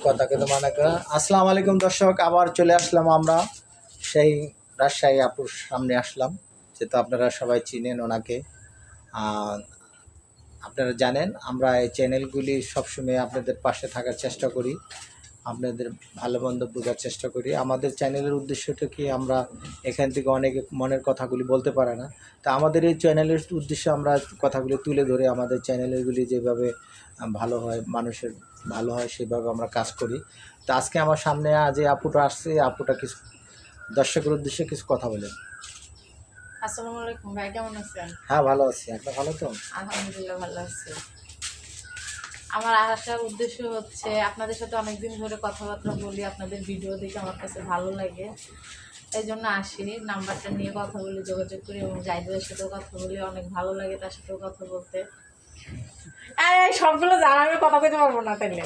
কথা কিন্তু মানে আসসালামু আলাইকুম দর্শক, আবার চলে আসলাম আমরা সেই রাজশাহী আপুর সামনে আসলাম, যেহেতু আপনারা সবাই চিনেন ওনাকে। আপনারা জানেন আমরা এই চ্যানেলগুলি সবসময় আপনাদের পাশে থাকার চেষ্টা করি, আপনাদের ভালো মন্দ বোঝার চেষ্টা করি। আমাদের চ্যানেলের উদ্দেশ্যটা কি, আমরা এখান থেকে অনেকে মনের কথাগুলি বলতে পারে না, তা আমাদের এই চ্যানেলের উদ্দেশ্যে আমরা কথাগুলি তুলে ধরে আমাদের চ্যানেলগুলি যেভাবে ভালো হয়, মানুষের ভালো হয়, সেভাবে আমরা কাজ করি। তো আজকে আমার সামনে যে আপুটা আসছে, আপুটা কিছু দর্শকের উদ্দেশ্যে কিছু কথা বলেন। আসসালামু আলাইকুম ভাই, কেমন আছেন? হ্যাঁ, ভালো আছি। আপনি ভালো তো? আলহামদুলিল্লাহ ভালো আছি। আমার আসার উদ্দেশ্য হচ্ছে আপনাদের সাথে অনেকদিন ধরে কথাবার্তা বলি, আপনাদের ভিডিও দেখে আমার কাছে ভালো লাগে, এই জন্য আসি। নাম্বারটা নিয়ে কথা বলি, যোগাযোগ করি এবং জাহিদের সাথেও কথা বলি, অনেক ভালো লাগে তার সাথেও কথা বলতে। এই সবগুলো জানা আমি কথা বলতে পারবো না তাইলে।